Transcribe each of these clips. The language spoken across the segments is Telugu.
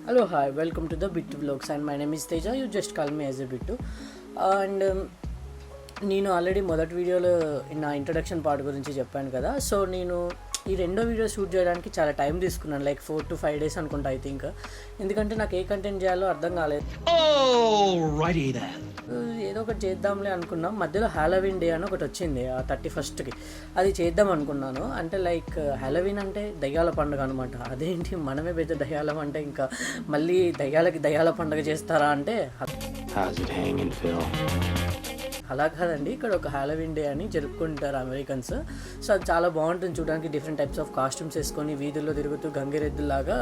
Hello, hi, welcome to the Bittu Vlogs and my name is Teja. You just call me as a Bittu. And నేను ఆల్రెడీ మొదటి వీడియోలో నా ఇంట్రడక్షన్ పార్ట్ గురించి చెప్పాను కదా. సో నేను ఈ రెండో వీడియో షూట్ చేయడానికి చాలా టైం తీసుకున్నాను, లైక్ 4 to 5 days అనుకుంటా ఐ థింక్. ఎందుకంటే నాకు ఏ కంటెంట్ చేయాలో అర్థం కాలేదు. ఏదో ఒకటి చేద్దాంలే అనుకున్నాం. మధ్యలో హ్యాలోవిన్ డే అని ఒకటి వచ్చింది 31st అది చేద్దాం అనుకున్నాను. అంటే లైక్ హ్యాలోవిన్ అంటే దయ్యాల పండుగ అనమాట. అదేంటి మనమే పెద్ద దయ్యాలం అంటే ఇంకా మళ్ళీ దయ్యాల పండుగ చేస్తారా అంటే అలా కాదండి. ఇక్కడ ఒక హ్యాలోవిన్ డే అని జరుపుకుంటారు అమెరికన్స్. సో అది చాలా బాగుంటుంది చూడడానికి. డిఫరెంట్ టైప్స్ ఆఫ్ కాస్ట్యూమ్స్ వేసుకొని వీధుల్లో తిరుగుతూ గంగిరెద్దులాగా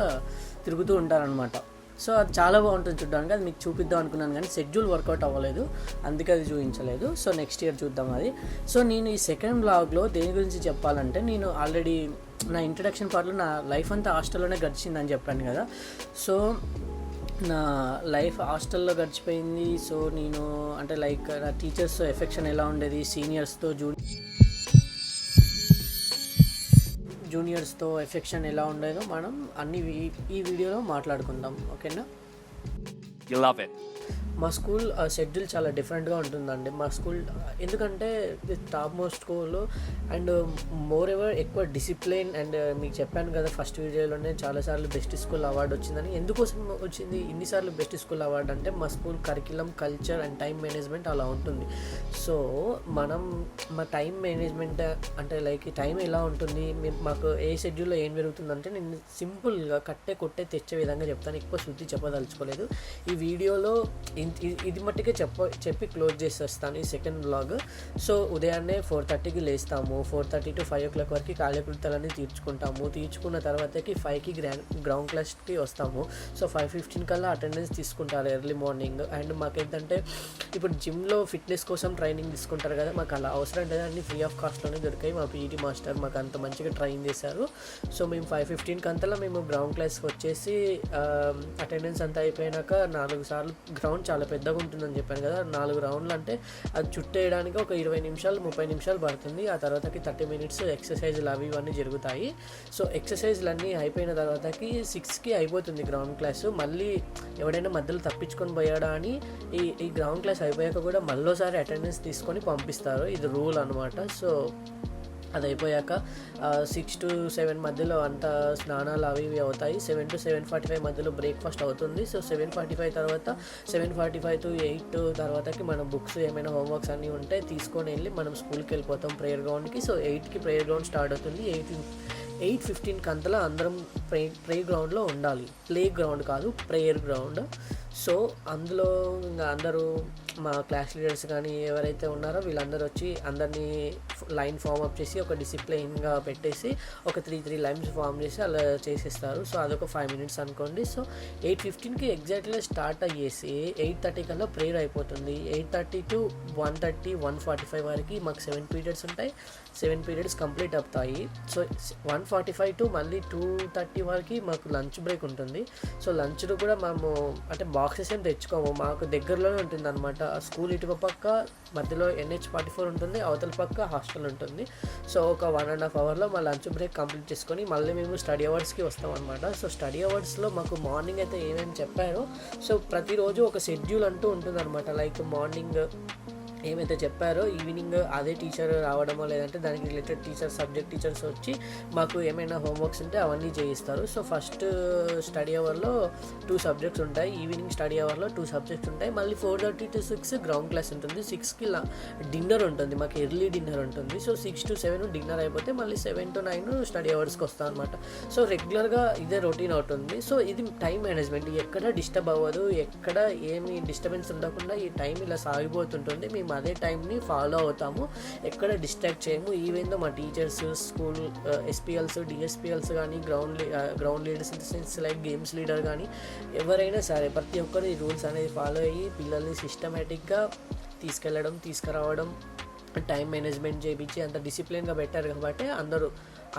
తిరుగుతూ ఉంటారనమాట. సో అది చాలా బాగుంటుంది చూడడానికి. అది మీకు చూపిద్దాం అనుకున్నాను కానీ షెడ్యూల్ వర్కౌట్ అవ్వలేదు, అందుకే అది చూపించలేదు. సో నెక్స్ట్ ఇయర్ చూద్దాం అది. సో నేను ఈ సెకండ్ బ్లాగ్లో దేని గురించి చెప్పాలంటే, నేను ఆల్రెడీ నా ఇంట్రడక్షన్ పార్ట్లో నా లైఫ్ అంతా హాస్టల్లోనే గడిచిందని చెప్పాను కదా. సో నా లైఫ్ హాస్టల్లో గడిచిపోయింది. సో నేను అంటే లైక్ నా టీచర్స్ ఎఫెక్షన్ ఎలా ఉండేది, సీనియర్స్తో జూనియర్స్తో ఎఫెక్షన్ ఎలా ఉండేదో మనం అన్ని ఈ వీడియోలో మాట్లాడుకుందాం, ఓకేనా? మా స్కూల్ షెడ్యూల్ చాలా డిఫరెంట్గా ఉంటుందండి. మా స్కూల్ ఎందుకంటే top most school and more ever ఎక్కువ డిసిప్లిన్. అండ్ మీకు చెప్పాను కదా ఫస్ట్ వీడియోలోనే చాలాసార్లు బెస్ట్ స్కూల్ అవార్డు వచ్చిందని. ఎందుకోసం వచ్చింది ఇన్నిసార్లు బెస్ట్ స్కూల్ అవార్డు అంటే మా school curriculum, culture and time management అలా ఉంటుంది. సో మా టైం మేనేజ్మెంట్ అంటే లైక్ టైం ఎలా ఉంటుంది, మాకు ఏ షెడ్యూల్లో ఏం జరుగుతుందంటే నేను సింపుల్గా కొట్టే తెచ్చే విధంగా చెప్తాను. ఎక్కువ శుద్ధి చెప్పదలుచుకోలేదు ఈ వీడియోలో. ఇది మట్టుకే చెప్పి క్లోజ్ చేసేస్తాను ఈ సెకండ్ బ్లాగ్. సో ఉదయాన్నే 4:30కి లేస్తాము. 4:30 to 5 o'clock వరకు కాలకృత్యాలన్నీ తీర్చుకున్న తర్వాతకి 5కి గ్రౌండ్ క్లాస్కి వస్తాము. సో 5:15 కల్లా అటెండెన్స్ తీసుకుంటారు ఎర్లీ మార్నింగ్. అండ్ మాకేంటంటే ఇప్పుడు జిమ్లో ఫిట్నెస్ కోసం ట్రైనింగ్ తీసుకుంటారు కదా, మాకు అలా అవసరం లేదు, అన్నీ ఫ్రీ ఆఫ్ కాస్ట్లోనే దొరికాయి. మా పీఈటీ మాస్టర్ మాకు అంత మంచిగా ట్రైన్ చేశారు. సో మేము 5:15 అంతలో మేము గ్రౌండ్ క్లాస్కి వచ్చేసి అటెండెన్స్ అంతా అయిపోయాక 4 సార్లు గ్రౌండ్ చాలా పెద్దగా ఉంటుందని చెప్పాను కదా. 4 రౌండ్లు అంటే అది చుట్టేయడానికి ఒక 20 నిమిషాలు 30 నిమిషాలు పడుతుంది. ఆ తర్వాతకి 30 minutes ఎక్సర్సైజులు అవి ఇవన్నీ జరుగుతాయి. సో ఎక్సర్సైజులు అన్నీ అయిపోయిన తర్వాతకి 6కి అయిపోతుంది గ్రౌండ్ క్లాసు. మళ్ళీ ఎవడైనా మధ్యలో తప్పించుకొని పోయాడా అని ఈ గ్రౌండ్ క్లాస్ అయిపోయాక కూడా మళ్ళీసారి అటెండెన్స్ తీసుకొని పంపిస్తారు. ఇది రూల్ అనమాట. సో అది అయిపోయాక 6 to 7 మధ్యలో అంతా స్నానాలు అవి ఇవి అవుతాయి. 7 to 7:45 మధ్యలో బ్రేక్ఫాస్ట్ అవుతుంది. సో 7:45 తర్వాత 7:45 to 8 తర్వాతకి మన బుక్స్ ఏమైనా హోంవర్క్స్ అన్నీ ఉంటే తీసుకొని వెళ్ళి మనం స్కూల్కి వెళ్ళిపోతాం ప్రేయర్ గ్రౌండ్కి. సో 8కి ప్రేయర్ గ్రౌండ్ స్టార్ట్ అవుతుంది. 8:15 అంతలా అందరం ప్రేయర్ గ్రౌండ్లో ఉండాలి. ప్లే గ్రౌండ్ కాదు, ప్రేయర్ గ్రౌండ్. సో అందులో ఇంకా అందరూ మా క్లాస్ లీడర్స్ కానీ ఎవరైతే ఉన్నారో వీళ్ళందరూ వచ్చి అందరినీ లైన్ ఫామ్ అప్ చేసి ఒక డిసిప్లైన్గా పెట్టేసి ఒక 3 లైన్స్ ఫామ్ చేసి అలా చేసేస్తారు. సో అదొక 5 minutes అనుకోండి. సో 8:15కి ఎగ్జాక్ట్గా స్టార్ట్ అయ్యేసి 8:30 కల్లా ప్రేయర్ అయిపోతుంది. 8:30 to 1:30, 1:45 వరకు మాకు 7 periods ఉంటాయి. 7 periods కంప్లీట్ అవుతాయి. సో 1:45 to మళ్ళీ 2:30 వరకు మాకు లంచ్ బ్రేక్ ఉంటుంది. సో లంచ్లో కూడా మేము అంటే బాక్సెస్ ఏం తెచ్చుకోము, మాకు దగ్గరలోనే ఉంటుంది అనమాట. స్కూల్ ఇటు పక్క మధ్యలో NH44 ఉంటుంది, అవతల పక్క హాస్టల్ ఉంటుంది. సో ఒక 1.5 hourలో మా లంచ్ బ్రేక్ కంప్లీట్ చేసుకొని మళ్ళీ మేము స్టడీ అవర్స్కి వస్తాం అనమాట. సో స్టడీ అవర్స్లో మాకు మార్నింగ్ అయితే ఏమేమి చెప్పారో సో ప్రతిరోజు ఒక షెడ్యూల్ అంటూ ఉంటుంది అనమాట. లైక్ మార్నింగ్ ఏమైతే చెప్పారో ఈవినింగ్ అదే టీచర్ రావడమో లేదంటే దానికి రిలేటెడ్ సబ్జెక్ట్ టీచర్స్ వచ్చి మాకు ఏమైనా హోంవర్క్స్ ఉంటే అవన్నీ చేయిస్తారు. సో ఫస్ట్ స్టడీ అవర్లో 2 subjects ఉంటాయి, ఈవినింగ్ స్టడీ అవర్లో 2 subjects ఉంటాయి. మళ్ళీ 4:30 to 6 గ్రౌండ్ క్లాస్ ఉంటుంది. 6కి డిన్నర్ ఉంటుంది, మాకు ఎర్లీ డిన్నర్ ఉంటుంది. సో 6 to 7 డిన్నర్ అయిపోతే మళ్ళీ 7 to 9 స్టడీ అవర్స్కి వస్తాం అనమాట. సో రెగ్యులర్గా ఇదే రొటీన్ అవుతుంది. సో ఇది టైం మేనేజ్మెంట్, ఎక్కడ డిస్టర్బ్ అవ్వదు, ఎక్కడ ఏమి డిస్టర్బెన్స్ ఉండకుండా ఈ టైం ఇలా సాగిపోతుంటుంది. మేము అదే టైంని ఫాలో అవుతాము, ఎక్కడ డిస్ట్రాక్ట్ చేయము. ఈవెన్ దో మా టీచర్స్, స్కూల్ SPLs, DSPLs కానీ ground leaders in the sense like games leader కానీ ఎవరైనా సరే ప్రతి ఒక్కరు ఈ రూల్స్ అనేది ఫాలో అయ్యి పిల్లల్ని సిస్టమేటిక్గా తీసుకెళ్ళడం, తీసుకురావడం టైం మేనేజ్మెంట్ చేయించి అంత డిసిప్లిన్గా పెట్టారు కాబట్టి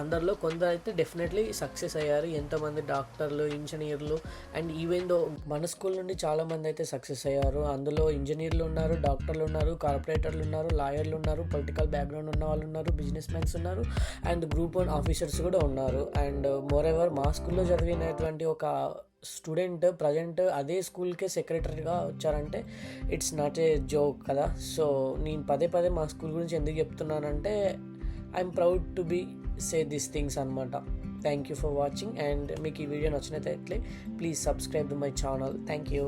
అందరిలో కొందరు అయితే డెఫినెట్లీ సక్సెస్ అయ్యారు. ఎంతోమంది డాక్టర్లు, ఇంజనీర్లు అండ్ ఈవెన్ దో మన స్కూల్ నుండి చాలామంది అయితే సక్సెస్ అయ్యారు. అందులో ఇంజనీర్లు ఉన్నారు, డాక్టర్లు ఉన్నారు, కార్పొరేటర్లు ఉన్నారు, లాయర్లు ఉన్నారు, పొలిటికల్ బ్యాక్గ్రౌండ్ ఉన్న వాళ్ళు ఉన్నారు, బిజినెస్ మ్యాన్స్ ఉన్నారు అండ్ గ్రూప్ 1 ఆఫీసర్స్ కూడా ఉన్నారు. అండ్ మోర్ ఎవర్ మా స్కూల్లో చదివినటువంటి ఒక స్టూడెంట్ ప్రజెంట్ అదే స్కూల్కే సెక్రటరీగా వచ్చారంటే ఇట్స్ నాట్ ఏ జోక్ కదా. సో నేను పదే మా స్కూల్ గురించి ఎందుకు చెప్తున్నానంటే I'm proud to be say this things అనమాట. Thank you for watching and మీకు ఈ వీడియో నచ్చినట్లయితే please subscribe to my channel. Thank you.